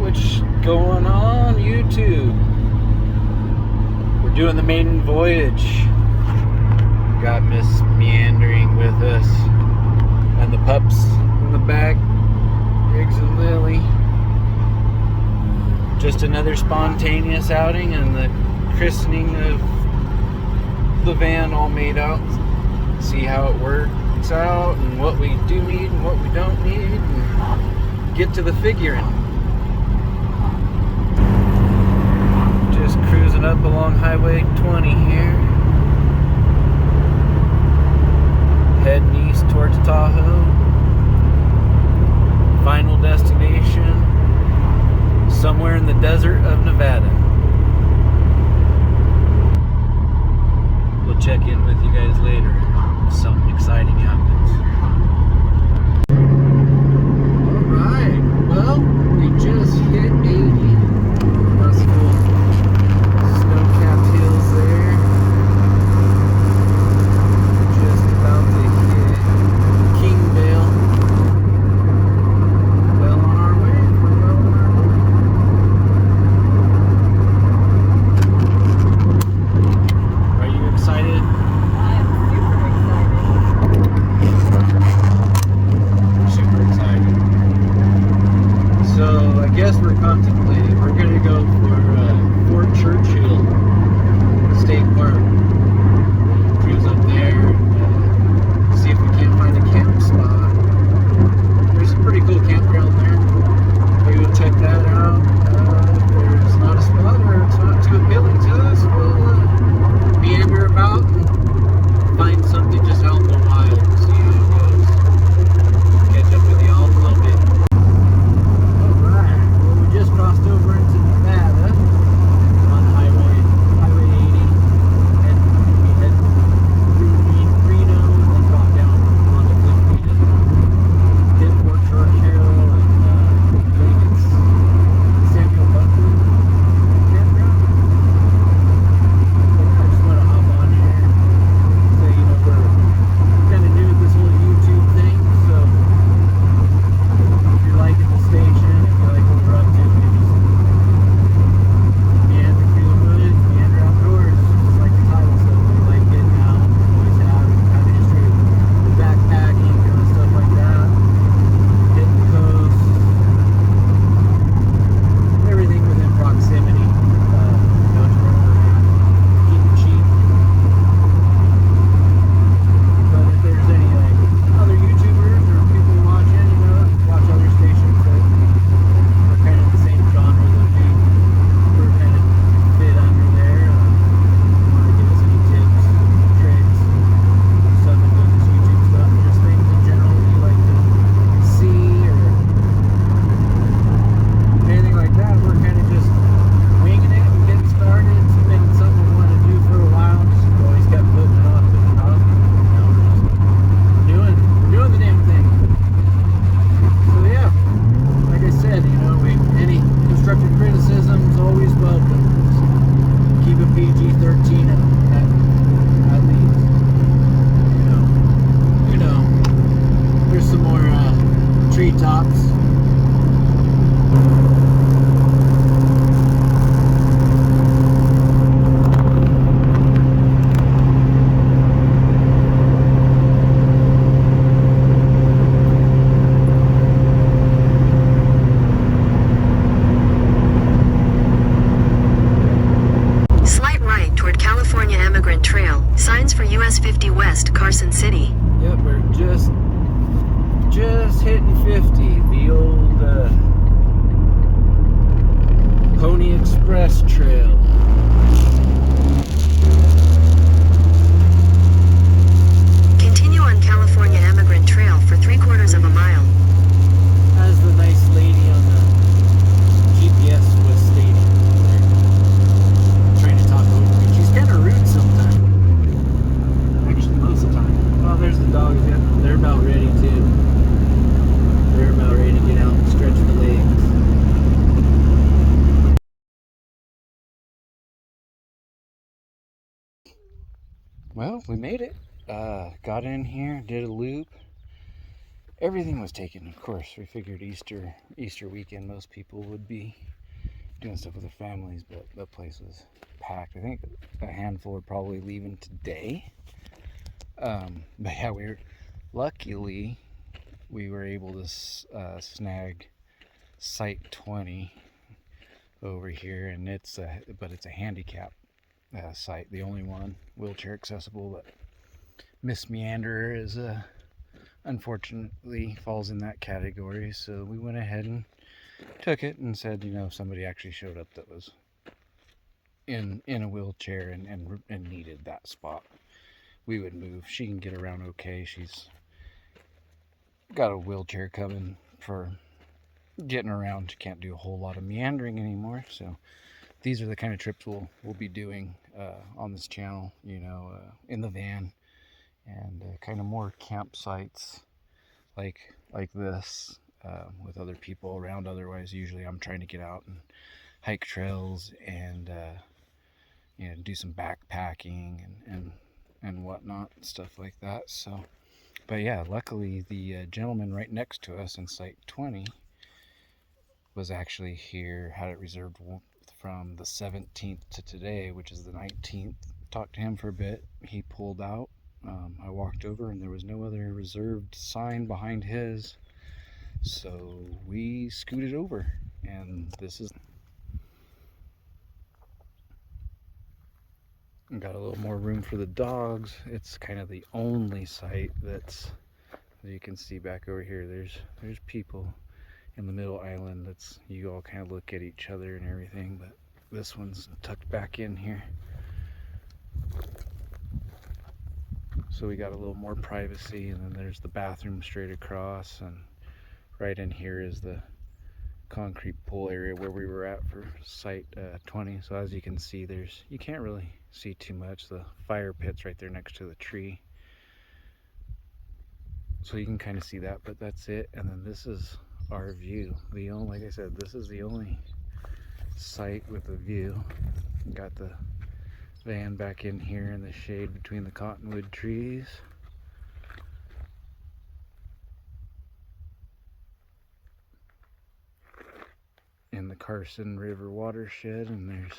What's going on, YouTube? We're doing the maiden voyage. Got Miss Meandering with us, and the pups in the back, Riggs and Lily. Just another spontaneous outing, and the christening of the van all made out. See how it works out, and what we do need and what we don't need, and get to the figuring. Just cruising up along Highway 20 here, heading east towards Tahoe. Final destination somewhere in the desert of Nevada. We'll check in with you guys later if something exciting happens. Alright, well, we just hit 80. That's cool. Snow-capped hills there. Just about to hit Kingdale. Well on our way. We're well on our way. Are you excited? I am super excited. Super excited. So I guess we're contemplating. We're gonna go for Fort Churchill State Park. Cruise up there and see if we can't find a camp spot. There's a pretty cool campground there. Maybe we'll check that out. If there's not a spot or it's not too appealing to us, we'll meander about and find something just out in the wild and see how it goes. Catch up with y'all a little bit. Alright, well, we just crossed over into Nevada on Highway 80, and we head through Reno and then drop down onto Clifton, hit Fort Churchill, and I think it's Samuel Buckley campground. I just want to hop on here and say, we're kind of new at this whole YouTube thing, so if you're liking the station, if you like what we're up to, maybe meander through the woods, meander outdoors, just like the title says. We like getting out, always have, kind of history of backpacking, doing stuff like that, hitting the coast, everything within proximity. Keep it cheap. But if there's any other YouTubers or people watching, watch other stations that are kind of the same genre that we're kind of fit under there. Want to give us any tips, tricks, stuff that goes with YouTube stuff, or just things in general that you like to see or anything like that. We're kind of just winging it and getting started. It's been something we wanted to do for a while. Just always kept putting it off. Now we're just doing the damn thing. So yeah, like I said, any constructive criticisms always welcome. Just keep it PG-13 at least. There's some more treetops. Slight right toward California Emigrant Trail. Signs for US 50 West, Carson City. Yep, we're just hitting 50. The old Pony Express Trail. Continue on California Emigrant Trail for 3/4 of a mile. As the nice lady on the GPS was stating there, trying to talk over me. She's kind of rude sometimes. Actually, most of the time. Oh, there's the dogs. Yeah, they're about ready to. They're about ready to get out and stretch the legs. Well, we made it. Got in here, did a loop, everything was taken. Of course, we figured Easter weekend, most people would be doing stuff with their families, but the place was packed. I think a handful are probably leaving today. But yeah, luckily we were able to snag Site 20 over here, and it's a handicap site, the only one wheelchair accessible. But Miss Meanderer is unfortunately falls in that category, so we went ahead and took it and said, you know, if somebody actually showed up that was in a wheelchair and needed that spot, we would move. She can get around okay. She's got a wheelchair coming for getting around. She can't do a whole lot of meandering anymore. So these are the kind of trips we'll be doing on this channel, you know, in the van, and kind of more campsites like this with other people around. Otherwise, usually I'm trying to get out and hike trails and you know, do some backpacking and whatnot, stuff like that. So, but yeah, luckily the gentleman right next to us in Site 20 was actually here, had it reserved from the 17th to today, which is the 19th. Talked to him for a bit. He pulled out. I walked over and there was no other reserved sign behind his, so we scooted over, and this is got a little more room for the dogs. It's kind of the only site that's, as you can see back over here, there's people in the middle island. That's, you all kind of look at each other and everything, but this one's tucked back in here, so we got a little more privacy. And then there's the bathroom straight across, and right in here is the concrete pool area where we were at for Site 20. So as you can see, you can't really see too much. The fire pit's right there next to the tree, so you can kind of see that, but that's it. And then this is our view. Like I said, this is the only site with a view. Got the van back in here in the shade between the cottonwood trees. In the Carson River watershed, and there's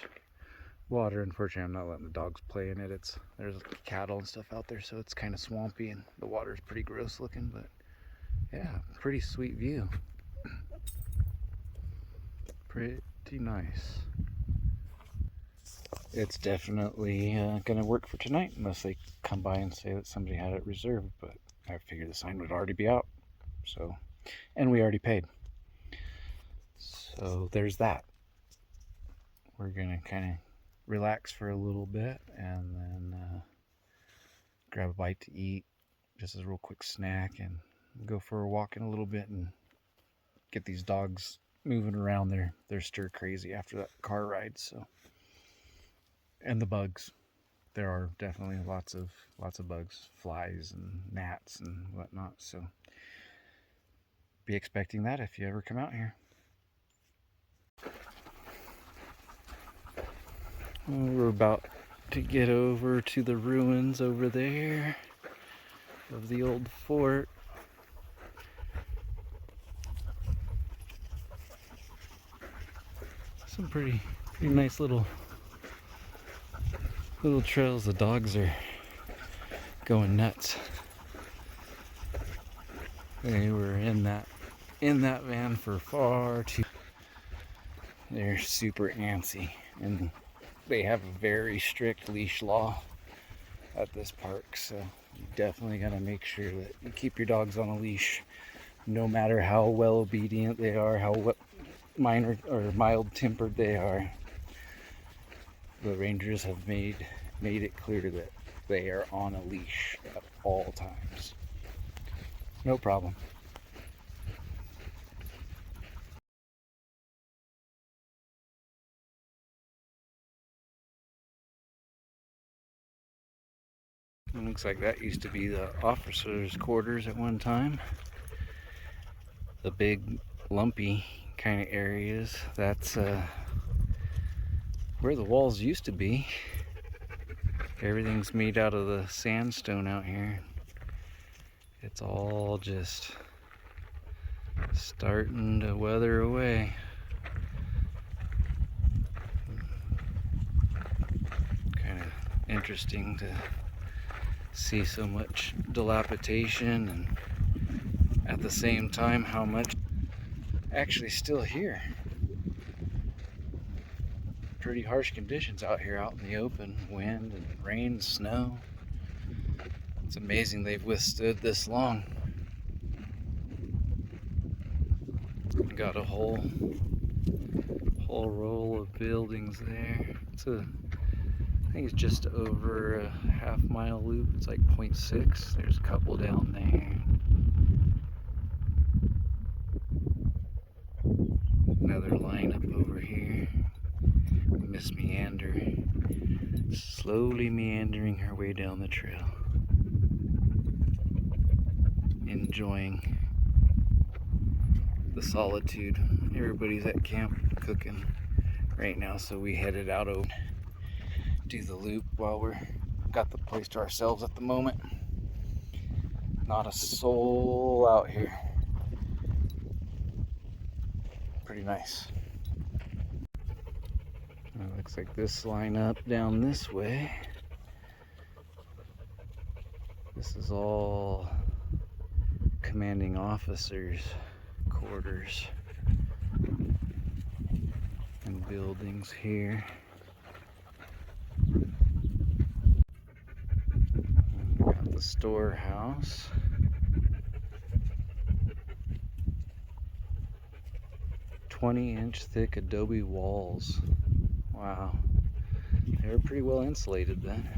water. Unfortunately, I'm not letting the dogs play in it. There's cattle and stuff out there, so it's kind of swampy and the water's pretty gross looking, but yeah, pretty sweet view. Pretty nice. It's definitely gonna work for tonight, unless they come by and say that somebody had it reserved, but I figured the sign would already be out, so, and we already paid. So there's that. We're gonna kind of relax for a little bit and then grab a bite to eat, just as a real quick snack, and go for a walk in a little bit and get these dogs moving around. They're stir crazy after that car ride. So, and the bugs, there are definitely lots of bugs, flies and gnats and whatnot, so be expecting that if you ever come out here. We're about to get over to the ruins over there of the old fort. Some pretty nice little trails. The dogs are going nuts. They were in that van for far too. They're super antsy, and they have a very strict leash law at this park, so you definitely got to make sure that you keep your dogs on a leash, no matter how well obedient they are, how minor or mild tempered they are. The rangers have made it clear that they are on a leash at all times. No problem. It looks like that used to be the officers' quarters at one time. The big lumpy kind of areas, that's where the walls used to be. Everything's made out of the sandstone out here. It's all just Starting to weather away. Kind of interesting to see so much dilapidation and at the same time how much actually still here. Pretty harsh conditions out here, out in the open, wind and rain, snow. It's amazing they've withstood this long. Got a whole row of buildings there. I think it's just over a half-mile loop. It's like 0.6. There's a couple down there. Another lineup over here. Miss Meander, slowly meandering her way down the trail, enjoying the solitude. Everybody's at camp cooking right now, so we headed out to do the loop while we're got the place to ourselves at the moment. Not a soul out here. Pretty nice. It looks like this line up down this way. This is all commanding officers' quarters and buildings here. Got the storehouse. "20-inch thick adobe walls." Wow, they were pretty well insulated then.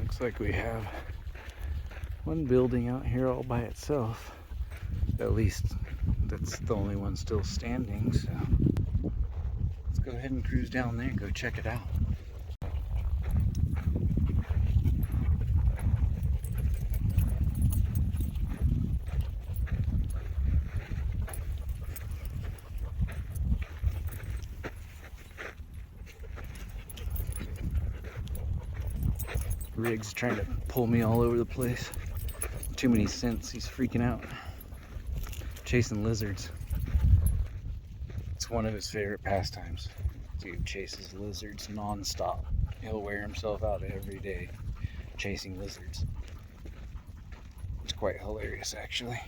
Looks like we have one building out here all by itself. At least that's the only one still standing, so let's go ahead and cruise down there and go check it out. Riggs trying to pull me all over the place. Too many scents, he's freaking out. Chasing lizards. It's one of his favorite pastimes. Dude chases lizards non-stop. He'll wear himself out every day chasing lizards. It's quite hilarious, actually.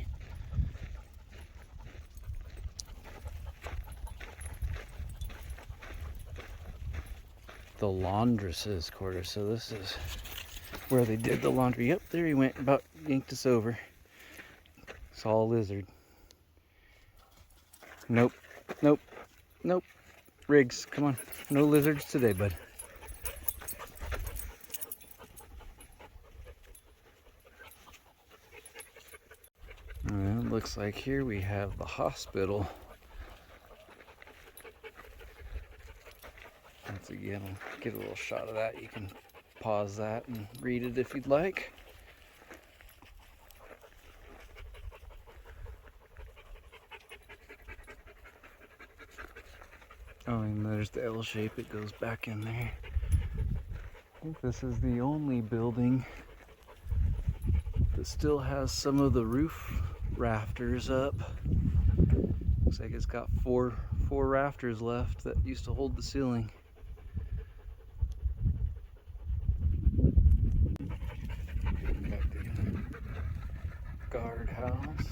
The laundress's quarters. So this is where they did the laundry. Yep, there he went. About yanked us over. Saw a lizard. Nope. Nope. Nope. Riggs, come on. No lizards today, bud. Well, it looks like here we have the hospital. Once again, I'll get a little shot of that. You can pause that and read it if you'd like. Oh, and there's the L shape. It goes back in there. I think this is the only building that still has some of the roof rafters up. Looks like it's got four rafters left that used to hold the ceiling. Got the guardhouse.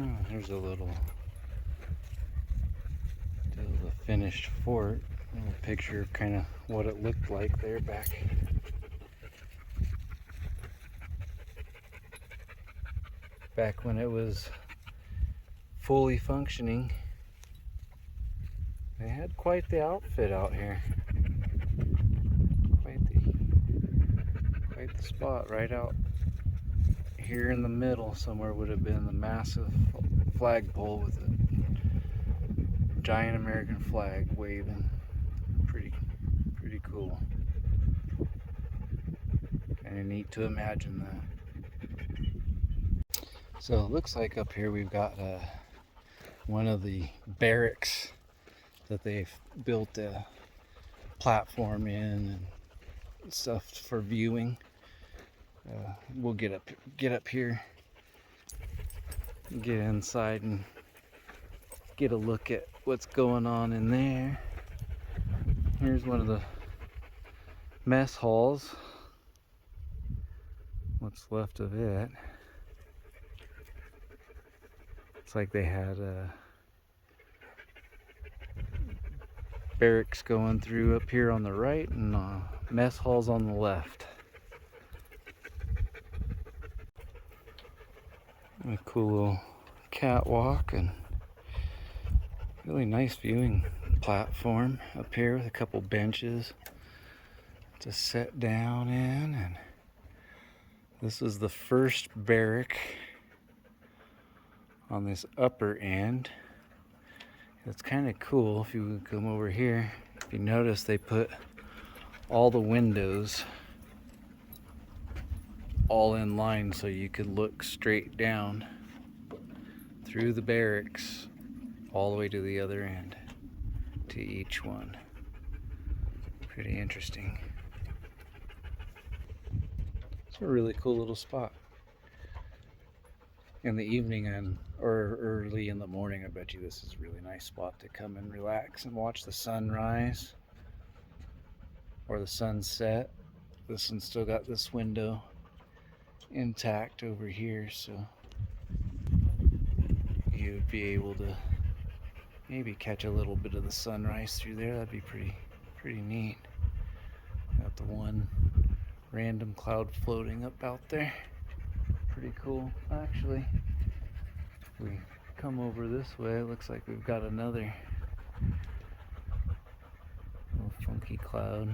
Oh, there's a little finished fort. A little picture of kind of what it looked like there back when it was fully functioning. They had quite the outfit out here. Quite the spot right out here in the middle. Somewhere would have been the massive flagpole with a giant American flag waving. Pretty cool. Kind of neat to imagine that. So it looks like up here we've got one of the barracks that they've built a platform in and stuff for viewing. We'll get up here, get inside and get a look at what's going on in there. Here's one of the mess halls, what's left of it. It's like they had barracks going through up here on the right and mess halls on the left. A cool little catwalk and really nice viewing platform up here with a couple benches to sit down in. And this is the first barrack on this upper end. It's kind of cool. If you come over here, if you notice, they put all the windows all in line so you could look straight down through the barracks all the way to the other end, to each one. Pretty interesting. It's a really cool little spot. In the evening or early in the morning, I bet you this is a really nice spot to come and relax and watch the sunrise or the sunset. This one's still got this window intact over here, so you'd be able to maybe catch a little bit of the sunrise through there. That'd be pretty neat. Got the one random cloud floating up out there. Pretty cool. Actually, if we come over this way, it looks like we've got another little funky cloud.